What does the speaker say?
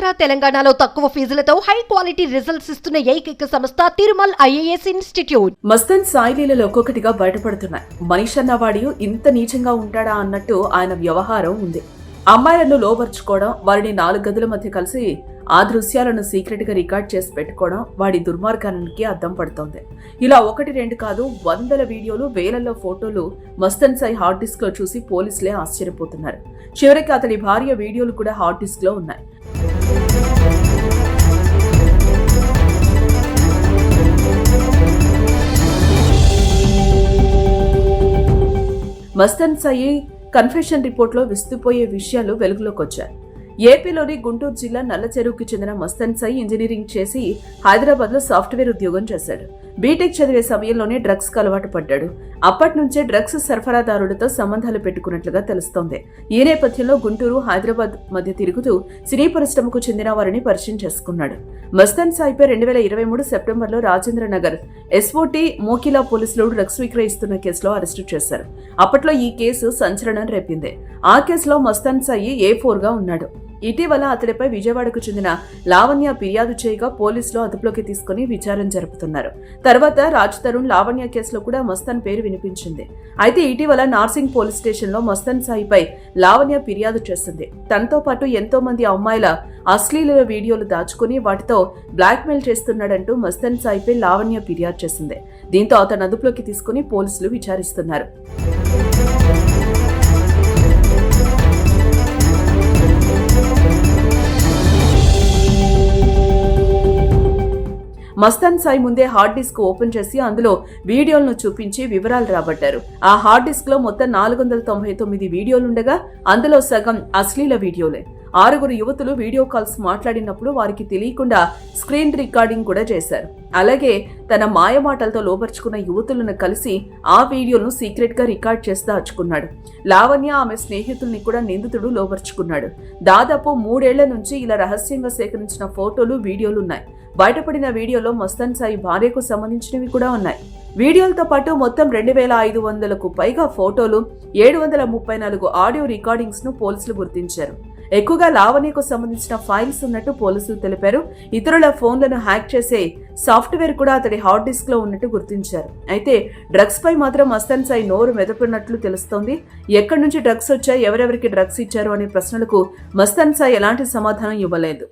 ఆంధ్ర తెలంగాణలో తక్కువ ఫీజులతో high quality results ఇస్తున్న ఏకైక సంస్థ తిరుమల్ ఐఏఎస్ ఇన్స్టిట్యూట్. మస్తన్ సాయిలీలలో ఒక్కొక్కటిగా బయటపడుతున్నాయి. మనిషి అన్నవాడు ఇంత నీచంగా ఉంటాడా అన్నట్టు ఆయన వ్యవహారం ఉంది. అమ్మాయిలను లోబర్చుకోవడం, వారిని 4 గదుల మధ్య కలిసి ఆ దృశ్యాలను సీక్రెట్ గా రికార్డ్ చేసి పెట్టుకోవడం వాడి దుర్మార్గానికి అద్దం పడుతోంది. ఇలా 1-2 కాదు, 100 వీడియోలు, వేలల్లో ఫోటోలు మస్తన్ సాయి హార్డ్ డిస్క్ లో చూసి పోలీసులే ఆశ్చర్యపోతున్నారు. చివరికి అతడి భార్య వీడియోలు కూడా హార్డ్ డిస్క్ లో ఉన్నాయి. మస్తన్ సాయి కన్ఫెషన్ రిపోర్ట్ లో విస్తుపోయే విషయాలు వెలుగులోకి వచ్చాయి. ఏపీలోని గుంటూరు జిల్లా నల్లచెరువుకి చెందిన మస్తన్ సాయి ఇంజనీరింగ్ చేసి హైదరాబాద్ లో సాఫ్ట్వేర్ ఉద్యోగం చేశాడు. బీటెక్ చదివే సమయంలోనే డ్రగ్స్ కు అలవాటు పడ్డాడు. అప్పటి నుంచే డ్రగ్స్ సరఫరాదారులతో సంబంధాలు పెట్టుకున్నట్లుగా తెలుస్తోంది. ఈ నేపథ్యంలో గుంటూరు, హైదరాబాద్ మధ్య తిరుగుతూ సినీ పరిశ్రమకు చెందిన వారిని పరిచయం చేసుకున్నాడు. మస్తన్ సాయిపై 2023 సెప్టెంబర్లో రాజేంద్ర నగర్ ఎస్ఓటీ మోకిలా పోలీసులు డ్రగ్స్ విక్రయిస్తున్న కేసులో అరెస్టు చేశారు. అప్పట్లో ఈ కేసు సంచలనం రేపింది. ఆ కేసులో మస్తన్ సాయి A4 గా ఉన్నాడు. ఇటీవల అతడిపై విజయవాడకు చెందిన లావణ్య ఫిర్యాదు చేయగా పోలీసులు అదుపులోకి తీసుకుని విచారణ జరుపుతున్నారు. తర్వాత రాజ్ తరుణ్ లావణ్య కేసులో కూడా మస్తన్ పేరు వినిపించింది. అయితే ఇటీవల నార్సింగ్ పోలీస్ స్టేషన్ లో మస్తన్ సాయిపై లావణ్య ఫిర్యాదు చేసింది. తనతో పాటు ఎంతో మంది అమ్మాయిల అశ్లీల వీడియోలు దాచుకుని వాటితో బ్లాక్మెయిల్ చేస్తున్నాడంటూ మస్తన్ సాయిపై లావణ్య ఫిర్యాదు చేసింది. దీంతో అతను అదుపులోకి తీసుకుని పోలీసులు విచారిస్తున్నారు. మస్తన్ సాయి ముందే హార్డ్ డిస్క్ ఓపెన్ చేసి అందులో వీడియోలను చూపించి వివరాలు రాబట్టారు. ఆ హార్డ్ డిస్క్ లో మొత్తం 499 వీడియోలుండగా అందులో సగం అశ్లీల వీడియోలే. 6 యువతులు వీడియో కాల్స్ మాట్లాడినప్పుడు వారికి తెలియకుండా స్క్రీన్ రికార్డింగ్ కూడా చేశారు. అలాగే తన మాయమాటలతో లోపరుచుకున్న యువతులను కలిసి ఆ వీడియోను సీక్రెట్ గా రికార్డ్ చేసి దాచుకున్నాడు. లావణ్య, ఆమె స్నేహితుల్ని కూడా నిందితుడు లోపరుచుకున్నాడు. దాదాపు 3 ఏళ్ల నుంచి ఇలా రహస్యంగా సేకరించిన ఫోటోలు, వీడియోలున్నాయి. బయటపడిన వీడియోలో మస్తన్ సాయి భార్యకు సంబంధించినవి కూడా ఉన్నాయి. వీడియోలతో పాటు మొత్తం 2500కు పైగా ఫోటోలు, 734 ఆడియో రికార్డింగ్స్ ను పోలీసులు గుర్తించారు. ఎక్కువగా లావణ్యకు సంబంధించిన ఫైల్స్ ఉన్నట్టు పోలీసులు తెలిపారు. ఇతరుల ఫోన్లను హ్యాక్ చేసే సాఫ్ట్వేర్ కూడా అతడి హార్డ్ డిస్క్ లో ఉన్నట్టు గుర్తించారు. అయితే డ్రగ్స్ పై మాత్రం మస్తన్ సాయి నోరు మెదపినట్లు తెలుస్తోంది. ఎక్కడి నుంచి డ్రగ్స్ వచ్చాయి, ఎవరెవరికి డ్రగ్స్ ఇచ్చారు అనే ప్రశ్నలకు మస్తన్ సాయి ఎలాంటి సమాధానం ఇవ్వలేదు.